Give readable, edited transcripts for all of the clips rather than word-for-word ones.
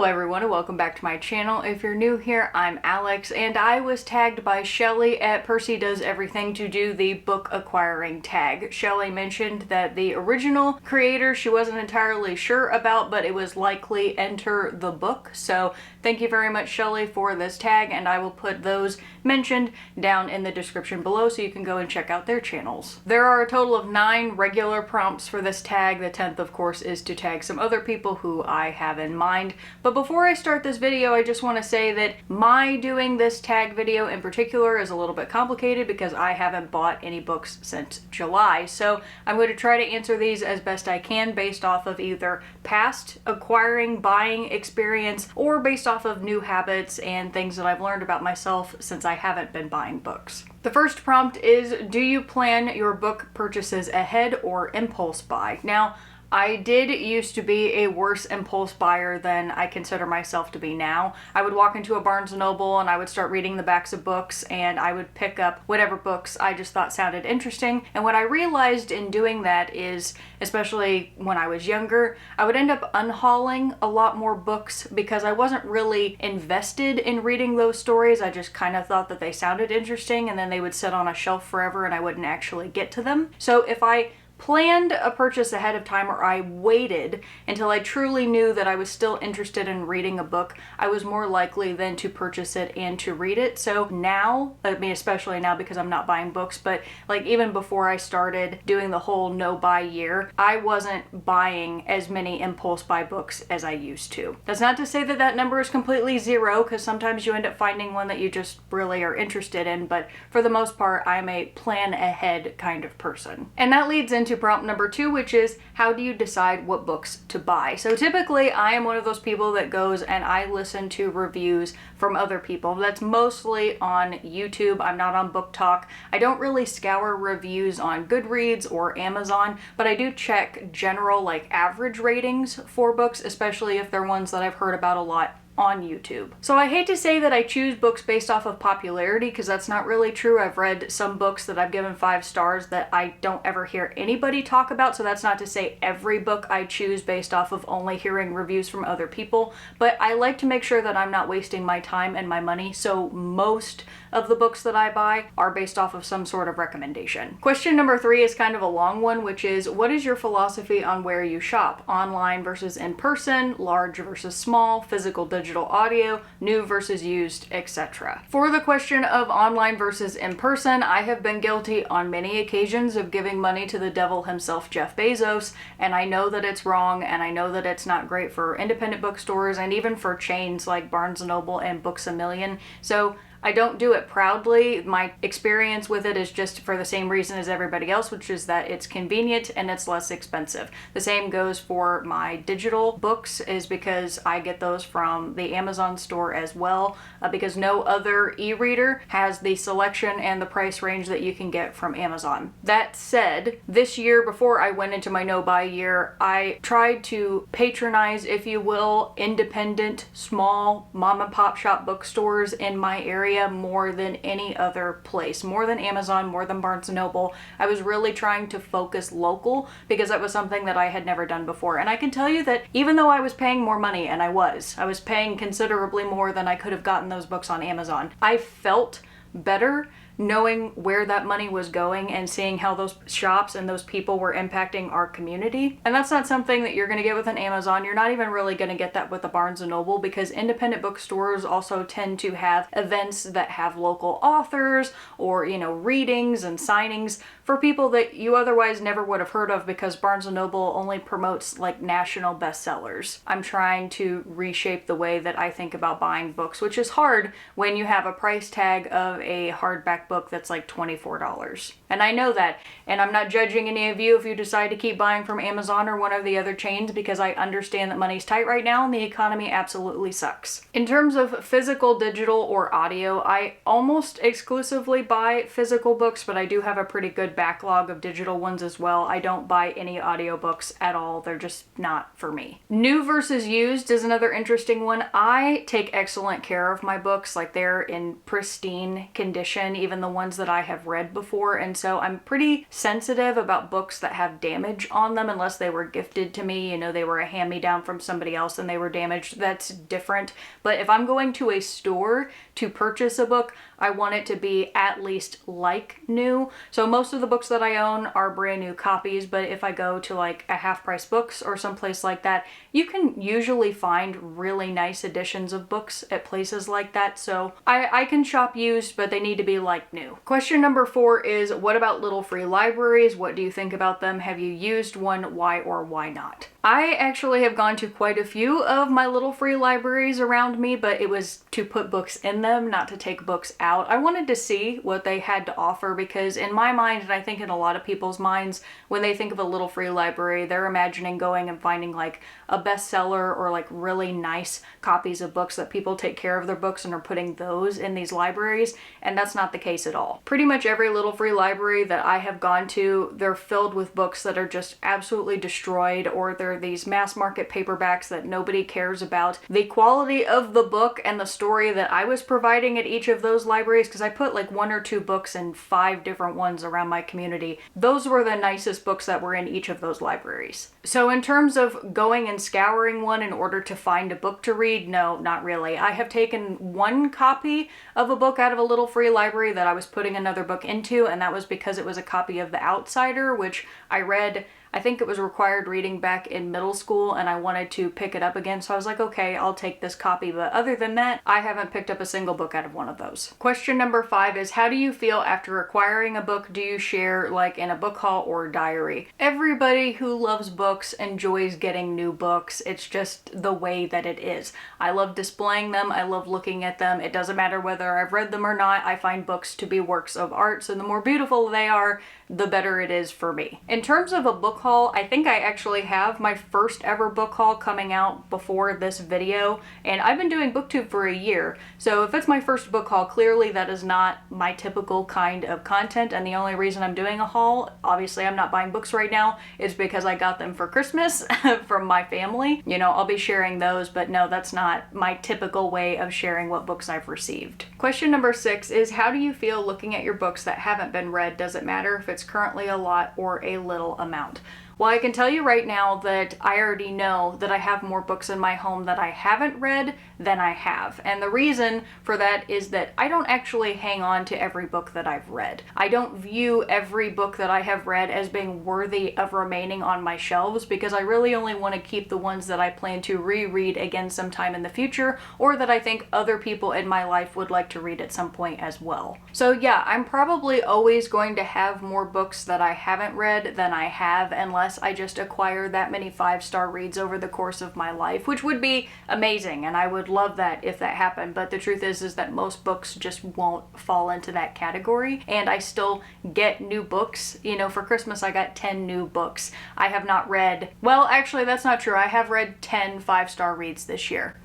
Hello everyone and welcome back to my channel. If you're new here, I'm Alex and I was tagged by Shelly at Percy Does Everything to do the book acquiring tag. Shelly mentioned that the original creator she wasn't entirely sure about, but it was likely Enter the Book. So thank you very much, Shelly, for this tag, and I will put those mentioned down in the description below so you can go and check out their channels. There are a total of 9 regular prompts for this tag. The 10th, of course, is to tag some other people who I have in mind. But before I start this video, I just want to say that my doing this tag video in particular is a little bit complicated because I haven't bought any books since July. So I'm going to try to answer these as best I can based off of either past acquiring, buying experience, or based off of new habits and things that I've learned about myself since I haven't been buying books. The first prompt is, do you plan your book purchases ahead or impulse buy? Now, I did used to be a worse impulse buyer than I consider myself to be now. I would walk into a Barnes & Noble and I would start reading the backs of books and I would pick up whatever books I just thought sounded interesting. And what I realized in doing that is, especially when I was younger, I would end up unhauling a lot more books because I wasn't really invested in reading those stories. I just kind of thought that they sounded interesting and then they would sit on a shelf forever and I wouldn't actually get to them. So if I planned a purchase ahead of time, or I waited until I truly knew that I was still interested in reading a book, I was more likely then to purchase it and to read it. So now, I mean, especially now because I'm not buying books, but like even before I started doing the whole no buy year, I wasn't buying as many impulse buy books as I used to. That's not to say that that number is completely zero, because sometimes you end up finding one that you just really are interested in, but for the most part, I'm a plan ahead kind of person. And that leads into prompt number 2, which is, how do you decide what books to buy? So typically I am one of those people that goes and I listen to reviews from other people. That's mostly on YouTube. I'm not on Book Talk. I don't really scour reviews on Goodreads or Amazon, but I do check general, like, average ratings for books, especially if they're ones that I've heard about a lot on YouTube. So I hate to say that I choose books based off of popularity, because that's not really true. I've read some books that I've given 5 stars that I don't ever hear anybody talk about, so that's not to say every book I choose based off of only hearing reviews from other people, but I like to make sure that I'm not wasting my time and my money, so most of the books that I buy are based off of some sort of recommendation. Question number 3 is kind of a long one, which is, what is your philosophy on where you shop? Online versus in person, large versus small, physical, digital, audio, new versus used, etc. For the question of online versus in person, I have been guilty on many occasions of giving money to the devil himself, Jeff Bezos, and I know that it's wrong, and I know that it's not great for independent bookstores and even for chains like Barnes & Noble and Books A Million. So I don't do it proudly. My experience with it is just for the same reason as everybody else, which is that it's convenient and it's less expensive. The same goes for my digital books, is because I get those from the Amazon store as well, because no other e-reader has the selection and the price range that you can get from Amazon. That said, this year, before I went into my no-buy year, I tried to patronize, if you will, independent, small, mom-and-pop shop bookstores in my area more than any other place, more than Amazon, more than Barnes & Noble. I was really trying to focus local because that was something that I had never done before. And I can tell you that even though I was paying more money, and I was paying considerably more than I could have gotten those books on Amazon, I felt better knowing where that money was going and seeing how those shops and those people were impacting our community. And that's not something that you're going to get with an Amazon. You're not even really going to get that with a Barnes & Noble, because independent bookstores also tend to have events that have local authors or, you know, readings and signings for people that you otherwise never would have heard of, because Barnes & Noble only promotes like national bestsellers. I'm trying to reshape the way that I think about buying books, which is hard when you have a price tag of a hardback book that's like $24. And I know that, and I'm not judging any of you if you decide to keep buying from Amazon or one of the other chains, because I understand that money's tight right now and the economy absolutely sucks. In terms of physical, digital, or audio, I almost exclusively buy physical books, but I do have a pretty good backlog of digital ones as well. I don't buy any audiobooks at all. They're just not for me. New versus used is another interesting one. I take excellent care of my books. Like, they're in pristine condition, even even the ones that I have read before, and so I'm pretty sensitive about books that have damage on them unless they were gifted to me, you know, they were a hand-me-down from somebody else and they were damaged. That's different. But if I'm going to a store to purchase a book, I want it to be at least like new. So most of the books that I own are brand new copies, but if I go to like a Half Price Books or someplace like that, you can usually find really nice editions of books at places like that. So I can shop used, but they need to be like new. Question number 4 is, what about little free libraries? What do you think about them? Have you used one? Why or why not? I actually have gone to quite a few of my little free libraries around me, but it was to put books in them, not to take books out. I wanted to see what they had to offer because in my mind, and I think in a lot of people's minds, when they think of a little free library, they're imagining going and finding like a bestseller or like really nice copies of books that people take care of their books and are putting those in these libraries, and that's not the case at all. Pretty much every little free library that I have gone to, they're filled with books that are just absolutely destroyed, or they're these mass market paperbacks that nobody cares about. The quality of the book and the story that I was providing at each of those libraries, because I put like 1 or 2 books in 5 different ones around my community, those were the nicest books that were in each of those libraries. So in terms of going and scouring one in order to find a book to read, no, not really. I have taken 1 copy of a book out of a little free library that I was putting another book into, and that was because it was a copy of The Outsider, which I read, I think it was required reading back in middle school, and I wanted to pick it up again, so I was like, okay, I'll take this copy, but other than that, I haven't picked up a single book out of one of those. Question number 5 is, how do you feel after acquiring a book? Do you share like in a book haul or diary? Everybody who loves books enjoys getting new books. It's just the way that it is. I love displaying them. I love looking at them. It doesn't matter whether I've read them or not. I find books to be works of art, so the more beautiful they are, the better it is for me. In terms of a book haul, I think I actually have my first ever book haul coming out before this video, and I've been doing booktube for a year, so if it's my first book haul, clearly that is not my typical kind of content, and the only reason I'm doing a haul, obviously I'm not buying books right now, is because I got them for Christmas from my family. You know, I'll be sharing those, but no, that's not my typical way of sharing what books I've received. Question number 6 is, how do you feel looking at your books that haven't been read? Does it matter if it's currently a lot or a little amount? Well, I can tell you right now that I already know that I have more books in my home that I haven't read than I have. And the reason for that is that I don't actually hang on to every book that I've read. I don't view every book that I have read as being worthy of remaining on my shelves, because I really only want to keep the ones that I plan to reread again sometime in the future, or that I think other people in my life would like to read at some point as well. So yeah, I'm probably always going to have more books that I haven't read than I have, unless I just acquire that many 5-star reads over the course of my life, which would be amazing, and I would love that if that happened. But the truth is that most books just won't fall into that category, and I still get new books. You know, for Christmas I got 10 new books. I have not read, well, actually that's not true. I have read 10 5-star reads this year.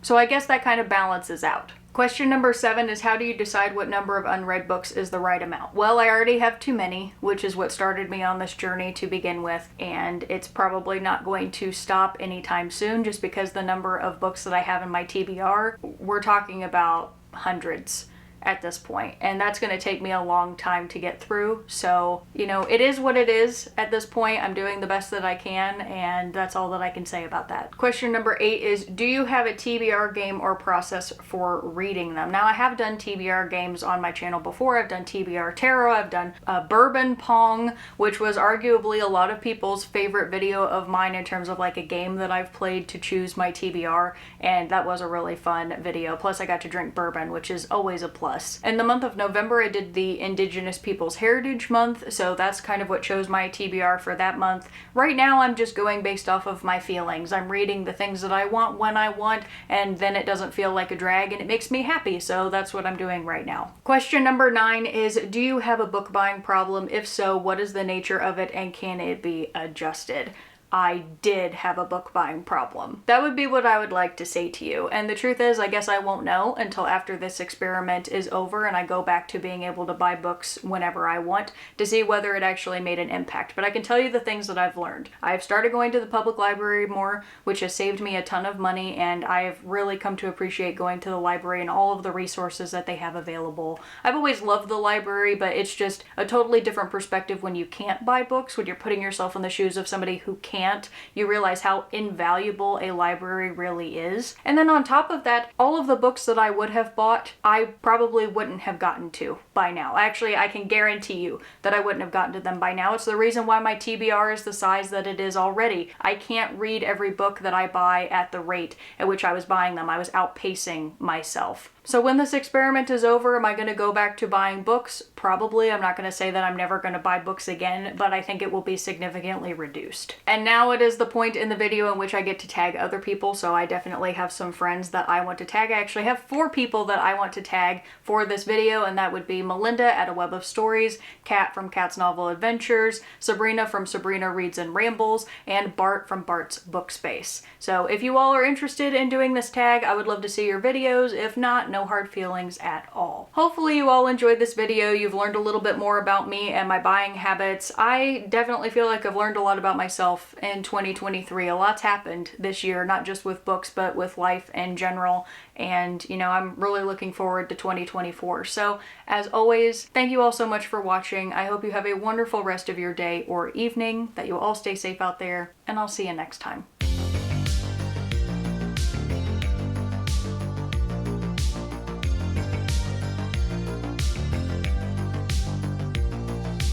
So I guess that kind of balances out. Question number 7 is, how do you decide what number of unread books is the right amount? Well, I already have too many, which is what started me on this journey to begin with, and it's probably not going to stop anytime soon, just because the number of books that I have in my TBR, we're talking about hundreds at this point, and that's going to take me a long time to get through. So, you know, it is what it is at this point. I'm doing the best that I can, and that's all that I can say about that. Question number 8 is, do you have a TBR game or process for reading them? Now, I have done TBR games on my channel before. I've done TBR Tarot, I've done Bourbon Pong, which was arguably a lot of people's favorite video of mine in terms of like a game that I've played to choose my TBR, and that was a really fun video. Plus I got to drink bourbon, which is always a plus. In the month of November, I did the Indigenous Peoples Heritage Month, so that's kind of what chose my TBR for that month. Right now, I'm just going based off of my feelings. I'm reading the things that I want when I want, and then it doesn't feel like a drag, and it makes me happy, so that's what I'm doing right now. Question number 9 is, do you have a book buying problem? If so, what is the nature of it, and can it be adjusted? I did have a book buying problem. That would be what I would like to say to you. And the truth is, I guess I won't know until after this experiment is over and I go back to being able to buy books whenever I want to see whether it actually made an impact. But I can tell you the things that I've learned. I've started going to the public library more, which has saved me a ton of money, and I've really come to appreciate going to the library and all of the resources that they have available. I've always loved the library, but it's just a totally different perspective when you can't buy books, when you're putting yourself in the shoes of somebody who can't. You realize how invaluable a library really is. And then on top of that, all of the books that I would have bought, I probably wouldn't have gotten to by now. Actually, I can guarantee you that I wouldn't have gotten to them by now. It's the reason why my TBR is the size that it is already. I can't read every book that I buy at the rate at which I was buying them. I was outpacing myself. So when this experiment is over, am I going to go back to buying books? Probably. I'm not going to say that I'm never going to buy books again, but I think it will be significantly reduced. And now it is the point in the video in which I get to tag other people, so I definitely have some friends that I want to tag. I actually have 4 people that I want to tag for this video, and that would be Melinda at A Web of Stories, Kat from Kat's Novel Adventures, Sabrina from Sabrina Reads and Rambles, and Bart from Bart's Book Space. So if you all are interested in doing this tag, I would love to see your videos. If not, no hard feelings at all. Hopefully you all enjoyed this video. You've learned a little bit more about me and my buying habits. I definitely feel like I've learned a lot about myself in 2023. A lot's happened this year, not just with books, but with life in general. And, you know, I'm really looking forward to 2024. So, as always, thank you all so much for watching. I hope you have a wonderful rest of your day or evening, that you'll all stay safe out there, and I'll see you next time.